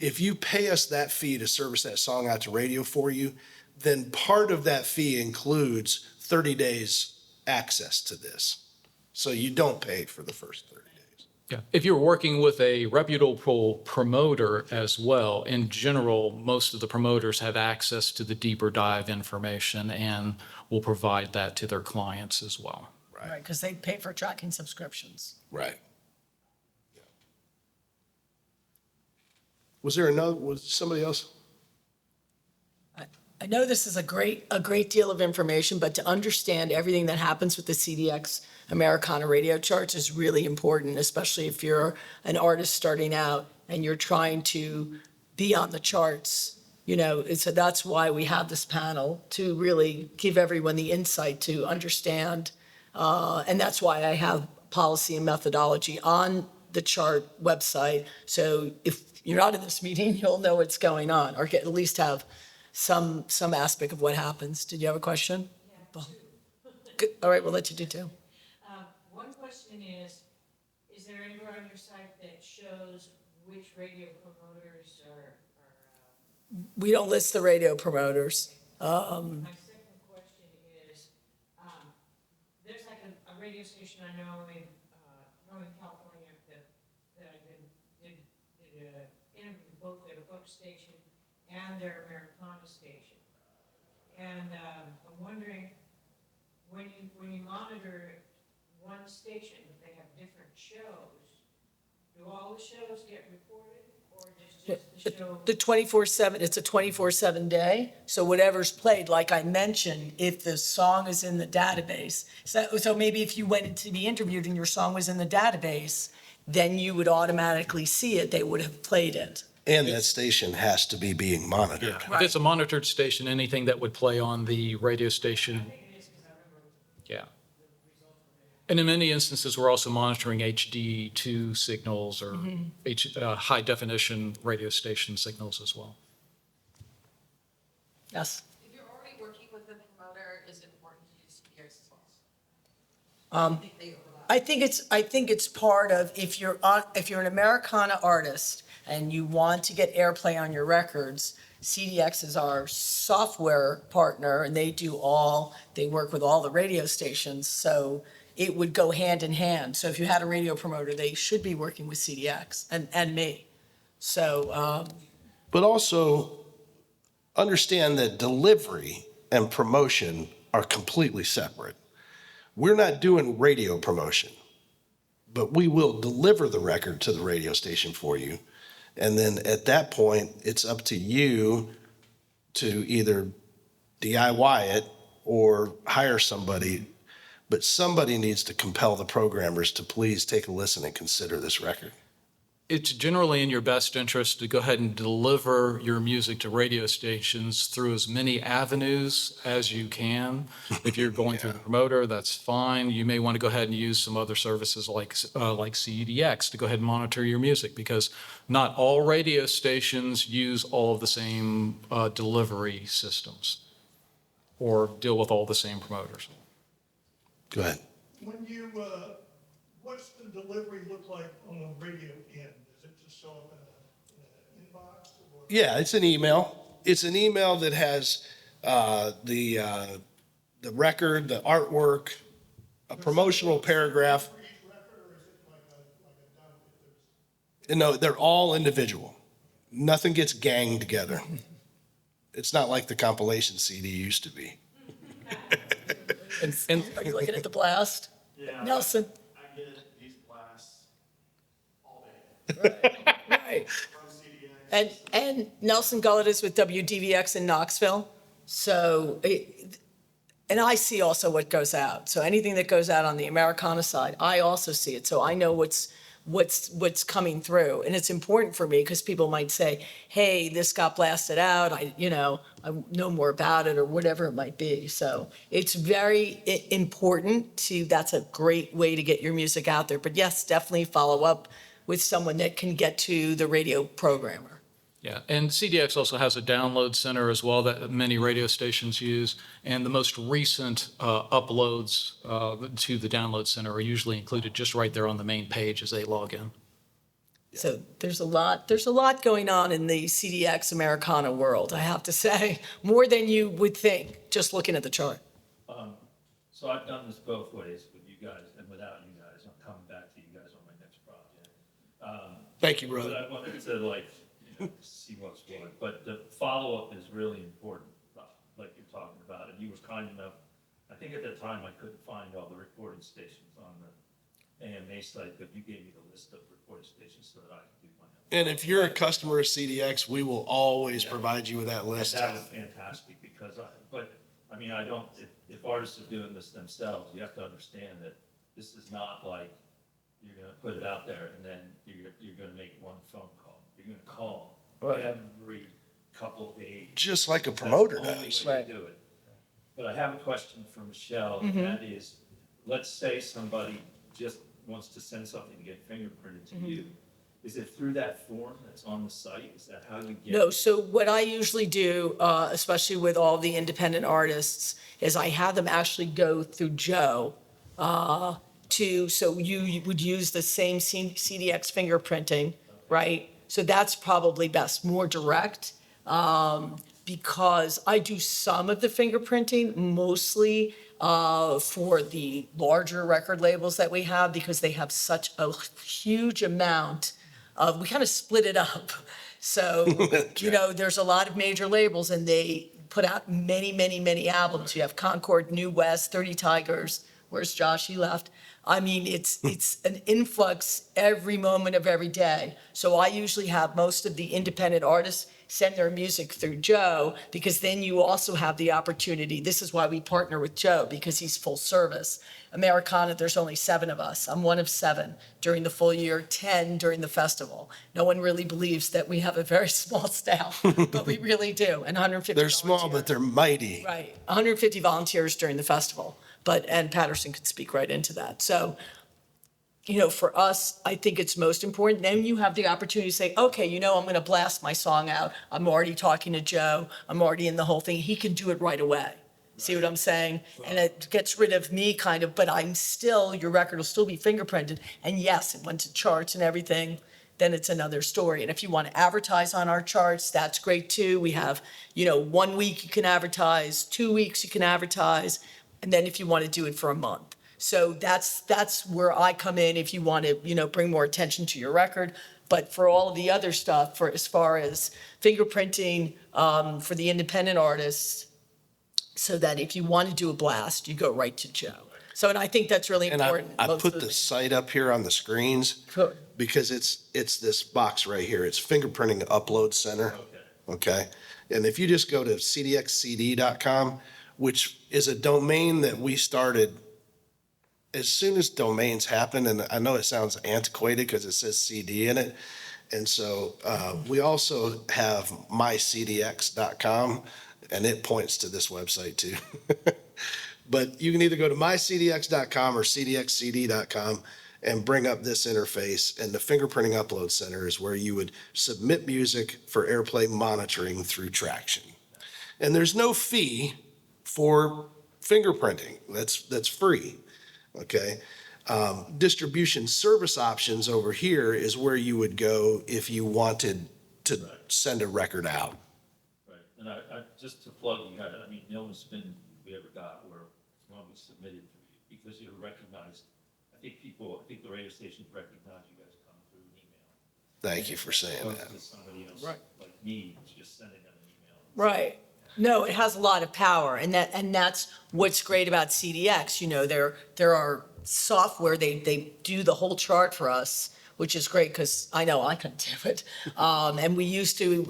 [SPEAKER 2] If you pay us that fee to service that song out to radio for you, then part of that fee includes 30 days access to this. So you don't pay for the first 30 days.
[SPEAKER 3] Yeah. If you're working with a reputable promoter as well, in general, most of the promoters have access to the deeper dive information and will provide that to their clients as well.
[SPEAKER 1] Right, because they pay for tracking subscriptions.
[SPEAKER 2] Right. Yeah. Was somebody else?
[SPEAKER 1] I know this is a great deal of information, but to understand everything that happens with the CDX Americana Radio Charts is really important, especially if you're an artist starting out and you're trying to be on the charts. So that's why we have this panel, to really give everyone the insight to understand. And that's why I have policy and methodology on the chart website. So if you're not in this meeting, you'll know what's going on, or at least have some aspect of what happens. Did you have a question?
[SPEAKER 7] Yeah,
[SPEAKER 1] Good. All right, we'll let you do two.
[SPEAKER 7] one question is there anywhere on your site that shows which radio promoters are
[SPEAKER 1] We don't list the radio promoters.
[SPEAKER 7] my second question is, there's like a radio station I know in Northern California that I did interview both their book station and their Americana station. And I'm wondering, when you monitor one station, they have different shows, do all the shows get recorded, or just the show?
[SPEAKER 1] The 24/7, it's a 24/7 day. So whatever's played, like I mentioned, if the song is in the database, so maybe if you went in to be interviewed and your song was in the database, then you would automatically see it. They would have played it.
[SPEAKER 2] And that station has to be being monitored.
[SPEAKER 3] If it's a monitored station, anything that would play on the radio station. Yeah. And in many instances, we're also monitoring HD2 signals or high definition radio station signals as well.
[SPEAKER 1] Yes.
[SPEAKER 8] If you're already working with a promoter, is it important to use CDX as well? I
[SPEAKER 1] I think it's part of, if you're an Americana artist and you want to get airplay on your records, CDX is our software partner, and they work with all the radio stations, so it would go hand in hand. So if you had a radio promoter, they should be working with CDX and me. So,
[SPEAKER 2] But also understand that delivery and promotion are completely separate. We're not doing radio promotion, but we will deliver the record to the radio station for you. And then at that point, it's up to you to either DIY it or hire somebody. But somebody needs to compel the programmers to please take a listen and consider this record.
[SPEAKER 3] It's generally in your best interest to go ahead and deliver your music to radio stations through as many avenues as you can. If you're going through the promoter, that's fine. You may want to go ahead and use some other services like CDX to go ahead and monitor your music, because not all radio stations use all of the same delivery systems or deal with all the same promoters.
[SPEAKER 2] Go ahead.
[SPEAKER 5] When you, what's the delivery look like on the radio end? Does it just show up in an inbox? Or?
[SPEAKER 2] Yeah, it's an email. It's an email that has the record, the artwork, a promotional paragraph.
[SPEAKER 5] For each record, or is it like a dump? If there's...
[SPEAKER 2] No, they're all individual. Nothing gets ganged together. It's not like the compilation CD used to be.
[SPEAKER 3] And
[SPEAKER 1] are you looking at the blast?
[SPEAKER 9] Yeah.
[SPEAKER 1] Nelson?
[SPEAKER 9] I get these blasts all day
[SPEAKER 1] Right.
[SPEAKER 9] from CDX.
[SPEAKER 1] And Nelson Gullett is with WDVX in Knoxville. So, and I see also what goes out. So anything that goes out on the Americana side, I also see it. So I know what's coming through. And it's important for me because people might say, hey, this got blasted out. I know more about it, or whatever it might be. So it's very important that's a great way to get your music out there. But yes, definitely follow up with someone that can get to the radio programmer.
[SPEAKER 3] yeah, and CDX also has a download center as well that many radio stations use. And the most recent uploads to the download center are usually included just right there on the main page as they log in.
[SPEAKER 1] So there's a lot going on in the CDX Americana world, I have to say, more than you would think, just looking at the chart.
[SPEAKER 10] So I've done this both ways with you guys and without you
[SPEAKER 2] Thank you,
[SPEAKER 9] But
[SPEAKER 2] brother.
[SPEAKER 9] I wanted to see what's what, but the follow-up is really important, like you're talking about, and you were kind enough, I think at the time I couldn't find all the recording stations on the AMA site, but you gave me the list of recording stations so that I could do my own.
[SPEAKER 2] And if you're a customer of CDX, we will always provide you with that list.
[SPEAKER 9] That was fantastic, because I don't, if artists are doing this themselves, you have to understand that this is not like you're gonna put it out there and then you're gonna make one phone call. You're gonna call every couple of days.
[SPEAKER 2] Just like a promoter
[SPEAKER 9] That's the only
[SPEAKER 2] does.
[SPEAKER 9] way to do it. But I have a question for Michelle, and that is, let's say somebody just wants to send something to get fingerprinted to you. Is it through that form that's on the site? Is that how you get?
[SPEAKER 1] No, so what I usually do, especially with all the independent artists, is I have them actually go through Joe so you would use the same CDX fingerprinting, right? So that's probably best, more direct, because I do some of the fingerprinting, mostly for the larger record labels that we have, because they have such a huge amount of, we kind of split it up. So, there's a lot of major labels and they put out many, many, many albums. You have Concord, New West, 30 Tigers. Where's Josh? He left. I mean, it's an influx every moment of every day. So I usually have most of the independent artists send their music through Joe, because then you also have the opportunity. This is why we partner with Joe, because he's full service. Americana, there's only 7 of us. I'm one of 7 during the full year, 10 during the festival. No one really believes that we have a very small staff, but we really do. And 150
[SPEAKER 2] They're small,
[SPEAKER 1] volunteers.
[SPEAKER 2] but they're mighty.
[SPEAKER 1] Right, 150 volunteers during the festival, and Patterson could speak right into that. So, for us, I think it's most important. Then you have the opportunity to say, okay, I'm going to blast my song out. I'm already talking to Joe. I'm already in the whole thing. He can do it right away. See what I'm saying? And it gets rid of me kind of, but your record will still be fingerprinted. And yes, it went to charts and everything. Then it's another story. And if you want to advertise on our charts, that's great too. We have, 1 week you can advertise, 2 weeks you can advertise, and then if you want to do it for a month. So that's where I come in if you want to, bring more attention to your record. But for all of the other stuff, as far as fingerprinting for the independent artists, so that if you want to do a blast, you go right to Joe. So, and I think that's really
[SPEAKER 2] And
[SPEAKER 1] important.
[SPEAKER 2] I
[SPEAKER 1] Most
[SPEAKER 2] put
[SPEAKER 1] of
[SPEAKER 2] the site up here on the screens
[SPEAKER 1] Good.
[SPEAKER 2] because it's this box right here. It's Fingerprinting Upload Center. Okay. And if you just go to cdxcd.com, which is a domain that we started as soon as domains happen, and I know it sounds antiquated because it says CD in it. And so we also have mycdx.com, and it points to this website too. But you can either go to mycdx.com or cdxcd.com and bring up this interface. And the Fingerprinting Upload Center is where you would submit music for airplay monitoring through Traction. And there's no fee for fingerprinting. That's free. Okay. Distribution service options over here is where you would go if you wanted to send a record out.
[SPEAKER 9] Right, and I just to plug you, the only spin we ever got where one was submitted because you're recognized. I think the radio stations recognize you guys come through an email.
[SPEAKER 2] Thank you for saying that.
[SPEAKER 9] Opposed to somebody else, like me, who's just sending them an email.
[SPEAKER 1] Right. No, it has a lot of power, and that's what's great about CDX. There are software, they do the whole chart for us, which is great because I know I couldn't do it. And we used to,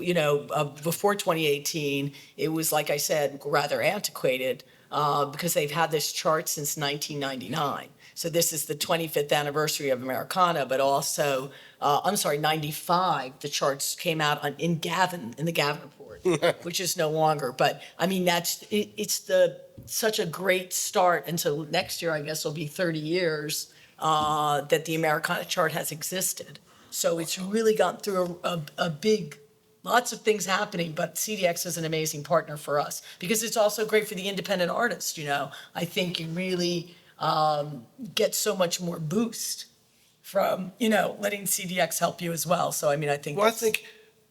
[SPEAKER 1] before 2018, it was, like I said, rather antiquated because they've had this chart since 1999. So this is the 25th anniversary of Americana, but also, 95, the charts came out in the Gavin report, which is no longer. But I mean, it's such a great start until next year, I guess will be 30 years that the Americana chart has existed. So it's really gone through a big, lots of things happening, but CDX is an amazing partner for us because it's also great for the independent artist. I think you really get so much more boost from, letting CDX help you as well. So, I think.
[SPEAKER 2] Well,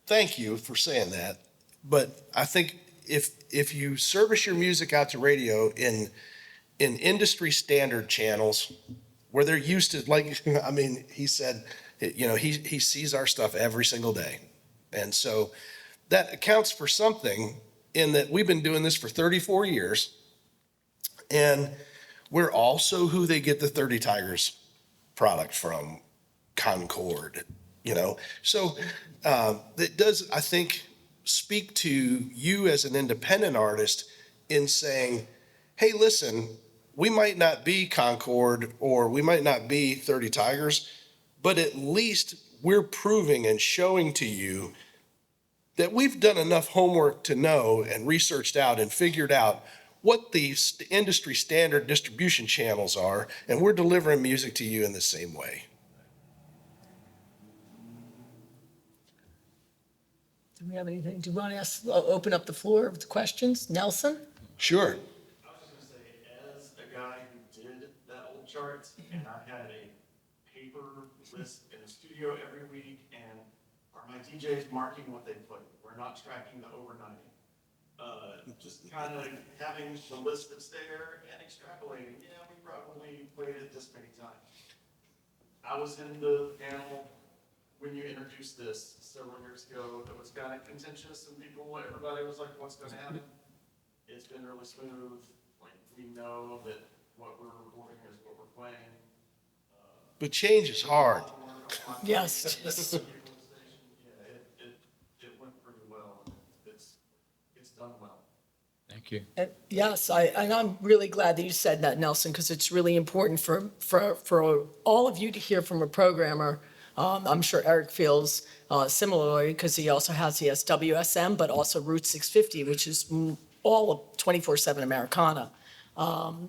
[SPEAKER 2] thank you for saying that. But I think if you service your music out to radio in industry standard channels where they're used to, he said, He sees our stuff every single day. And so that accounts for something in that we've been doing this for 34 years. And we're also who they get the 30 Tigers product from, Concord, So it does, I think, speak to you as an independent artist in saying, hey, listen, we might not be Concord or we might not be 30 Tigers, but at least we're proving and showing to you that we've done enough homework to know and researched out and figured out what the industry standard distribution channels are, and we're delivering music to you in the same way.
[SPEAKER 1] Do we have anything? Do you want to open up the floor with questions? Nelson?
[SPEAKER 2] Sure.
[SPEAKER 10] I was just gonna say, as a guy who did that old chart, and I had a paper list in the studio every week, and are my DJs marking what they played? We're not tracking the overnight. Just kind of having the list that's there and extrapolating, yeah, we probably played it this many times. I was in the panel when you introduced this several years ago. It was kind of contentious, and everybody was like, what's gonna happen? It's been really smooth. Like, we know that what we're recording is what we're playing.
[SPEAKER 2] But change is hard.
[SPEAKER 1] Yes.
[SPEAKER 10] Yeah, it went pretty well. It's done well.
[SPEAKER 3] Thank you.
[SPEAKER 1] Yes, and I'm really glad that you said that, Nelson, because it's really important for all of you to hear from a programmer. I'm sure Eric feels similarly because he also has WSM, but also Route 650, which is all of 24/7 Americana.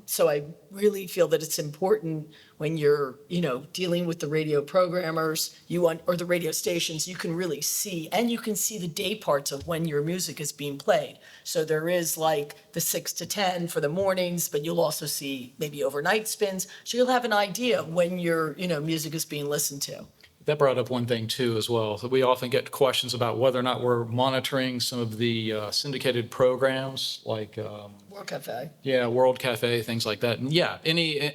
[SPEAKER 1] So I really feel that it's important when you're, dealing with the radio programmers, or the radio stations, you can really see, and you can see the day parts of when your music is being played. So there is like the 6 to 10 for the mornings, but you'll also see maybe overnight spins. So you'll have an idea when your, music is being listened to.
[SPEAKER 3] That brought up one thing too as well. So we often get questions about whether or not we're monitoring some of the syndicated programs like
[SPEAKER 1] World Cafe.
[SPEAKER 3] World Cafe, things like that. And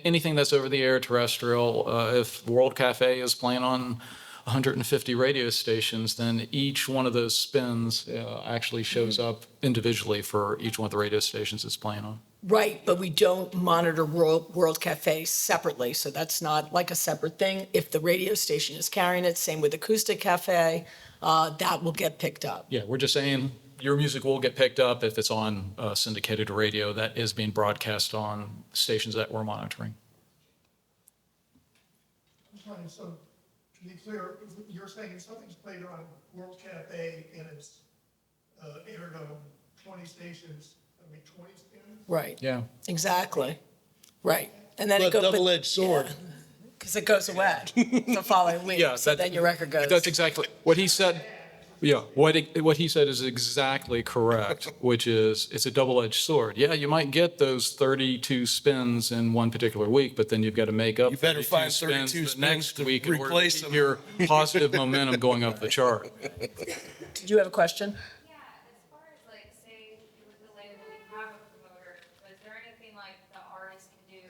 [SPEAKER 3] anything that's over the air terrestrial, if World Cafe is playing on 150 radio stations, then each one of those spins actually shows up individually for each one of the radio stations it's playing on.
[SPEAKER 1] Right, but we don't monitor World Cafe separately, so that's not like a separate thing. If the radio station is carrying it, same with Acoustic Cafe, that will get picked up.
[SPEAKER 3] Yeah, we're just saying your music will get picked up if it's on syndicated radio that is being broadcast on stations that we're monitoring.
[SPEAKER 5] I'm sorry, so to be clear, you're saying if something's played on World Cafe and it's aired on 20 stations, 20 spins?
[SPEAKER 1] Right.
[SPEAKER 3] Yeah.
[SPEAKER 1] Exactly. Right. And then
[SPEAKER 2] But
[SPEAKER 1] it goes.
[SPEAKER 2] double-edged sword.
[SPEAKER 1] Because it goes away the following week.
[SPEAKER 3] Yeah,
[SPEAKER 1] So then your record goes.
[SPEAKER 3] That's exactly what he said. Yeah, what he said is exactly correct, which is it's a double-edged sword. Yeah, you might get those 32 spins in one particular week, but then you've got to make up
[SPEAKER 2] You better
[SPEAKER 3] 32
[SPEAKER 2] find
[SPEAKER 3] spins
[SPEAKER 2] 32
[SPEAKER 3] the
[SPEAKER 2] spins
[SPEAKER 3] next
[SPEAKER 2] to
[SPEAKER 3] week in order to
[SPEAKER 2] replace
[SPEAKER 3] keep
[SPEAKER 2] them.
[SPEAKER 3] your positive momentum going up the chart.
[SPEAKER 1] Did you have a question?
[SPEAKER 11] Yeah, as far as like, say, with the label, you have a promoter, but is there anything like the artist can do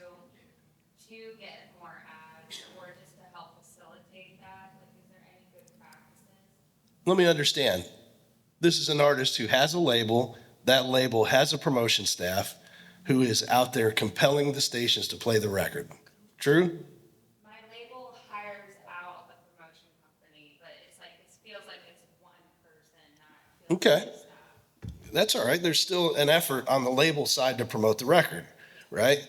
[SPEAKER 11] to get more ads or just to help facilitate that? Like, is there any good practices?
[SPEAKER 2] Let me understand. This is an artist who has a label. That label has a promotion staff who is out there compelling the stations to play the record. True?
[SPEAKER 11] My label hires out a promotion company, but it's like, it feels like it's one person, not
[SPEAKER 2] Okay.
[SPEAKER 11] feels like staff.
[SPEAKER 2] That's all right. There's still an effort on the label side to promote the record, right?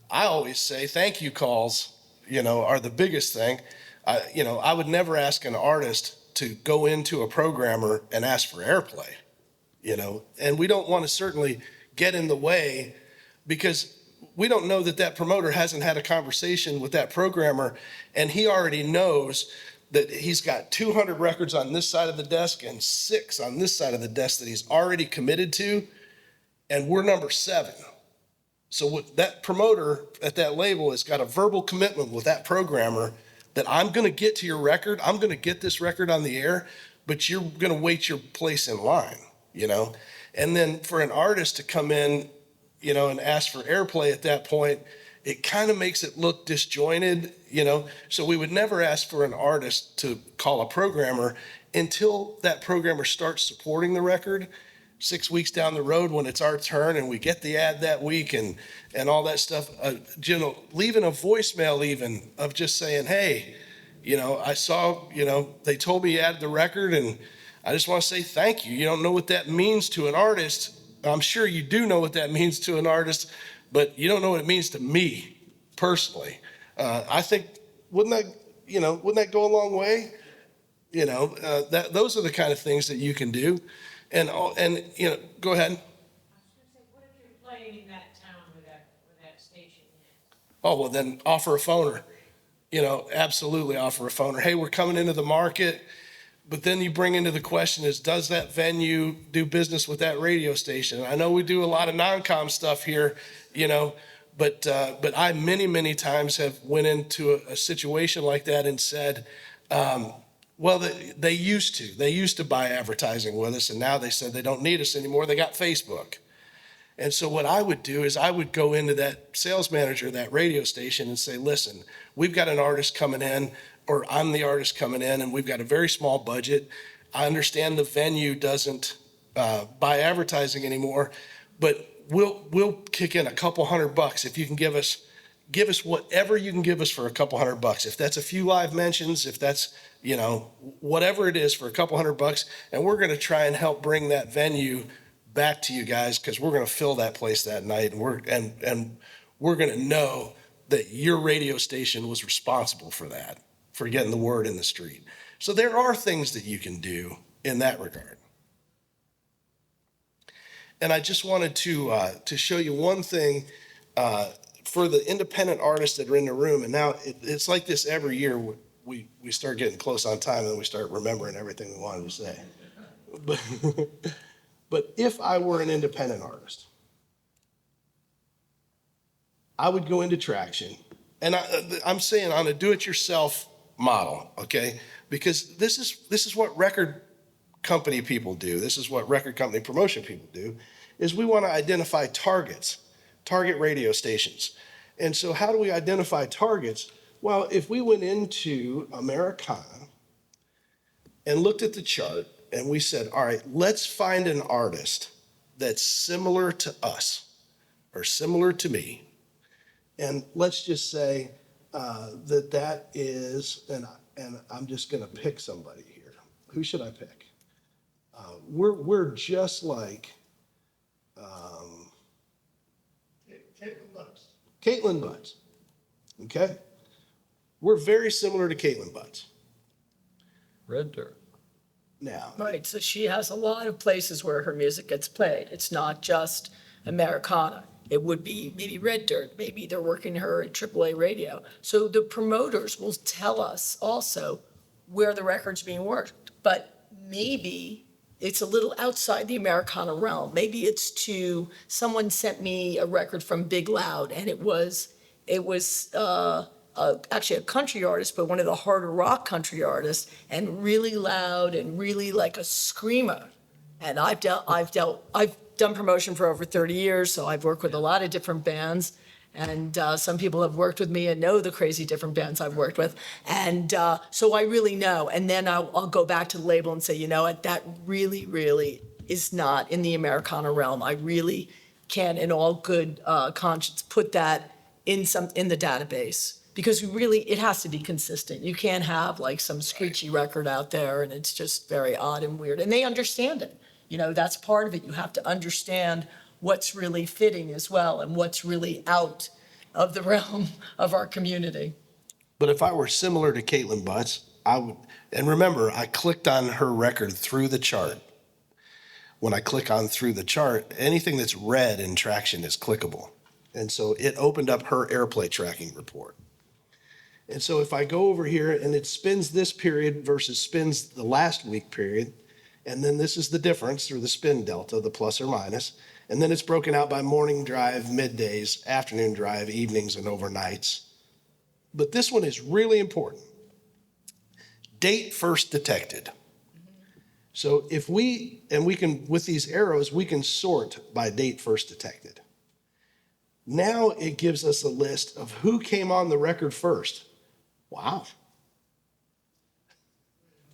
[SPEAKER 2] I always say thank you calls, are the biggest thing. I would never ask an artist to go into a programmer and ask for airplay, and we don't want to certainly get in the way because we don't know that promoter hasn't had a conversation with that programmer and he already knows that he's got 200 records on this side of the desk and 6 on this side of the desk that he's already committed to, and we're number 7. So what that promoter at that label has got a verbal commitment with that programmer that I'm going to get to your record, I'm going to get this record on the air, but you're going to wait your place in line, And then for an artist to come in, and ask for airplay at that point, it kind of makes it look disjointed, So we would never ask for an artist to call a programmer until that programmer starts supporting the record 6 weeks down the road when it's our turn and we get the ad that week and all that stuff. Leaving a voicemail even of just saying, hey, I saw, they told me you added the record and I just want to say thank you. You don't know what that means to an artist. I'm sure you do know what that means to an artist, but you don't know what it means to me personally. I think, wouldn't that go a long way? Those are the kind of things that you can do. And go ahead.
[SPEAKER 7] I was gonna say, what if you're playing in that town where that station is?
[SPEAKER 2] Oh, well, then offer a phoner. Absolutely offer a phoner. Hey, we're coming into the market. But then you bring into the question is, does that venue do business with that radio station? I know we do a lot of non-com stuff here, but I many times have went into a situation like that and said, well, they used to buy advertising with us, and now they said they don't need us anymore. They got Facebook. And so what I would do is I would go into that sales manager of that radio station and say, listen, we've got an artist coming in, or I'm the artist coming in, and we've got a very small budget. I understand the venue doesn't buy advertising anymore, but we'll kick in a couple $100 if you can give us whatever you can give us for a couple $100. If that's a few live mentions, if that's whatever it is for a couple $100, and we're going to try and help bring that venue back to you guys because we're going to fill that place that night, and we're going to know that your radio station was responsible for that, for getting the word in the street. So there are things that you can do in that regard. And I just wanted to show you one thing for the independent artists that are in the room. And now it's like this every year. We start getting close on time and then we start remembering everything we wanted to say. But if I were an independent artist, I would go into Traction. And I'm saying on a do-it-yourself model, okay? Because this is what record company people do. This is what record company promotion people do, is we want to identify target radio stations. And so how do we identify targets? Well, if we went into Americana and looked at the chart and we said, all right, let's find an artist that's similar to us or similar to me. And let's just say that is, and I'm just going to pick somebody here. Who should I pick? We're just like Caitlin Butts. Okay? We're very similar to Caitlin Butts.
[SPEAKER 3] Red Dirt.
[SPEAKER 2] Now,
[SPEAKER 1] Right, so she has a lot of places where her music gets played. It's not just Americana. It would be maybe Red Dirt, maybe they're working her at AAA radio. So the promoters will tell us also where the record's being worked. But maybe it's a little outside the Americana realm. Maybe it's to, someone sent me a record from Big Loud, and it was actually a country artist, but one of the harder rock country artists, and really loud and really like a screamer. And I've done promotion for over 30 years, so I've worked with a lot of different bands. And some people have worked with me and know the crazy different bands I've worked with. And so I really know. And then I'll go back to the label and say, you know what, that really, really is not in the Americana realm. I really can, in all good conscience, put that in the database. Because it has to be consistent. You can't have like some screechy record out there and it's just very odd and weird. And they understand it. That's part of it. You have to understand what's really fitting as well and what's really out of the realm of our community.
[SPEAKER 2] but if I were similar to Caitlin Butts, I would, and remember, I clicked on her record through the chart. When I click on through the chart, anything that's red in Traction is clickable. And so it opened up her airplay tracking report. And so if I go over here and it spins this period versus spins the last week period, and then this is the difference, or the spin delta, the plus or minus, and then it's broken out by morning drive, middays, afternoon drive, evenings, and overnights. But this one is really important. Date first detected. So if we can, with these arrows, we can sort by date first detected. Now it gives us a list of who came on the record first. Wow.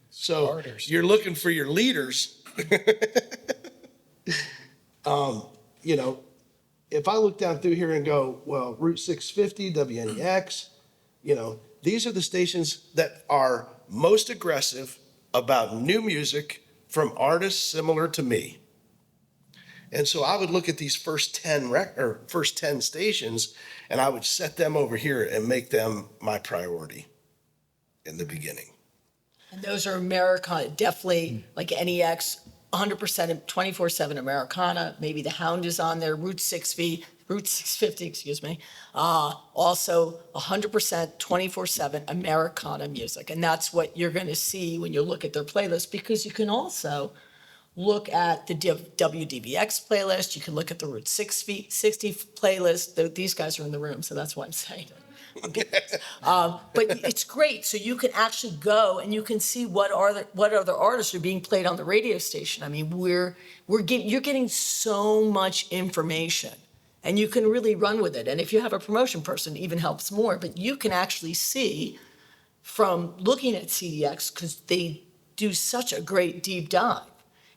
[SPEAKER 2] So you're looking for your leaders. You know, if I look down through here and go, well, Route 650, WNEX, you know, these are the stations that are most aggressive about new music from artists similar to me. And so I would look at these first 10 stations, and I would set them over here and make them my priority in the beginning.
[SPEAKER 1] And those are Americana, definitely like NEX, 100% 24/7 Americana. Maybe the Hound is on there, Route 650, excuse me. Also 100% 24/7 Americana music. And that's what you're going to see when you look at their playlist, because you can also look at the WDVX playlist. You can look at the Route 660 playlist. These guys are in the room, so that's why I'm saying it. But it's great. So you can actually go and you can see what other artists are being played on the radio station. I mean, you're getting so much information, and you can really run with it. And if you have a promotion person, it even helps more. But you can actually see from looking at CDX, because they do such a great deep dive.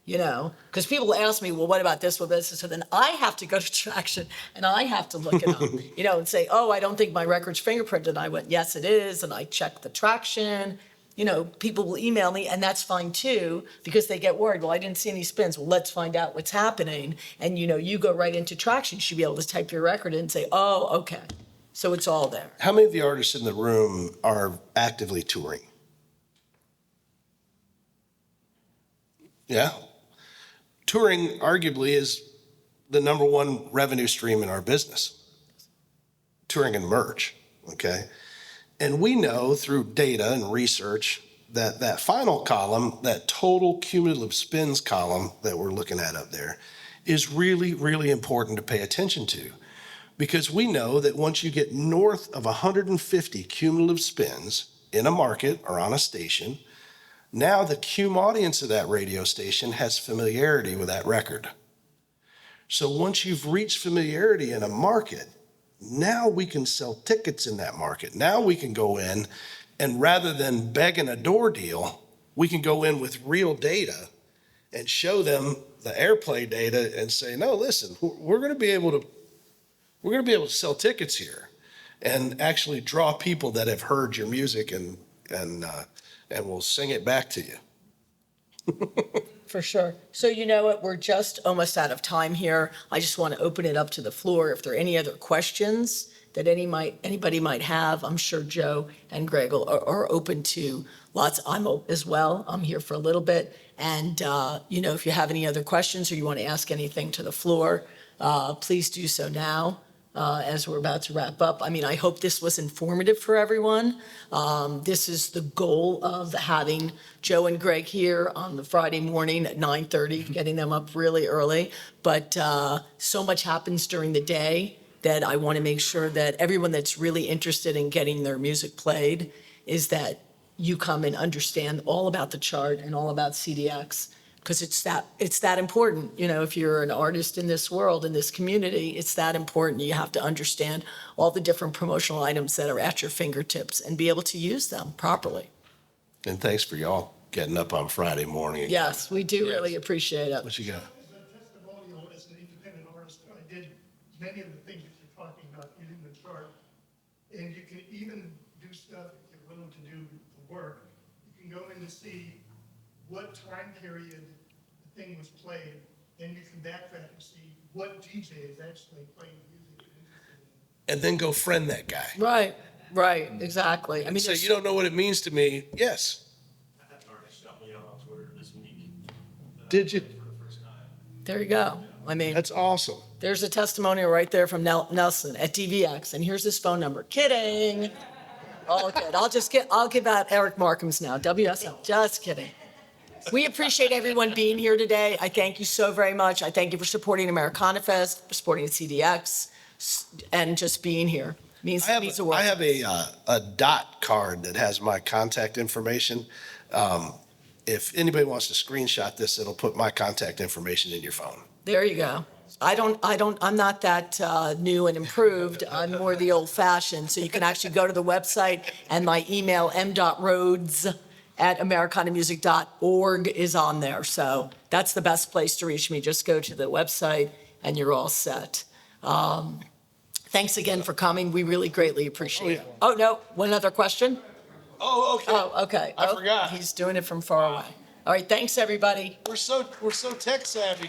[SPEAKER 1] You know, because people ask me, well, what about this, what about this? So then I have to go to Traction and I have to look it up, you know, and say, oh, I don't think my record's fingerprinted. And I went, yes, it is. And I checked the Traction. You know, people will email me, and that's fine too, because they get worried. Well, I didn't see any spins. Well, let's find out what's happening. And, you know, you go right into Traction. You should be able to type your record in and say, oh, okay. So it's all there.
[SPEAKER 2] How many of the artists in the room are actively touring? Yeah. Touring arguably is the number one revenue stream in our business. Touring and merch, okay? And we know through data and research that that final column, that total cumulative spins column that we're looking at up there, is really, really important to pay attention to. Because we know that once you get north of 150 cumulative spins in a market or on a station, now the cum audience of that radio station has familiarity with that record. So once you've reached familiarity in a market, now we can sell tickets in that market. Now we can go in, and rather than begging a door deal, we can go in with real data and show them the airplay data and say, no, listen, we're going to be able to sell tickets here and actually draw people that have heard your music and we'll sing it back to you.
[SPEAKER 1] For sure. So you know what, we're just almost out of time here. I just want to open it up to the floor. If there are any other questions that anybody might have, I'm sure Joe and Greg are open to lots. I'm as well. I'm here for a little bit. And, you know, if you have any other questions or you want to ask anything to the floor, please do so now. As we're about to wrap up. I mean, I hope this was informative for everyone. This is the goal of having Joe and Greg here on the Friday morning at 9:30, getting them up really early. But so much happens during the day that I want to make sure that everyone that's really interested in getting their music played is that you come and understand all about the chart and all about CDX. Because it's that important. You know, if you're an artist in this world, in this community, it's that important. You have to understand all the different promotional items that are at your fingertips and be able to use them properly.
[SPEAKER 2] And thanks for y'all getting up on Friday morning.
[SPEAKER 1] Yes, we do really appreciate it.
[SPEAKER 2] What you got?
[SPEAKER 5] As a testimonial, as an independent artist, I did many of the things that you're talking about using the chart. And you can even do stuff if you're willing to do the work. You can go in to see what time period the thing was played, and you can backtrack and see what DJ is actually playing music.
[SPEAKER 2] And then go friend that guy.
[SPEAKER 1] Right, exactly. I mean,
[SPEAKER 2] So you don't know what it means to me? Yes.
[SPEAKER 10] That artist got me on Twitter this week.
[SPEAKER 2] Did you?
[SPEAKER 10] For the first time.
[SPEAKER 1] there you go. I mean,
[SPEAKER 2] That's awesome.
[SPEAKER 1] there's a testimonial right there from Nelson at DVX, and here's his phone number. Kidding. All good. I'll give out Eric Markham's now. WSL. Just kidding. We appreciate everyone being here today. I thank you so very much. I thank you for supporting Americana Fest, for supporting CDX, and just being here. Means the world.
[SPEAKER 2] I have a dot card that has my contact information. If anybody wants to screenshot this, it'll put my contact information in your phone.
[SPEAKER 1] There you go. I'm not that new and improved. I'm more the old fashioned. So you can actually go to the website and my email, m.rhodes@americanamusic.org is on there. So that's the best place to reach me. Just go to the website and you're all set. Thanks again for coming. We really greatly appreciate it. Oh, no, one other question?
[SPEAKER 12] Oh, okay.
[SPEAKER 1] Oh, okay.
[SPEAKER 12] I forgot.
[SPEAKER 1] He's doing it from far away. All right, thanks, everybody.
[SPEAKER 12] We're so tech savvy.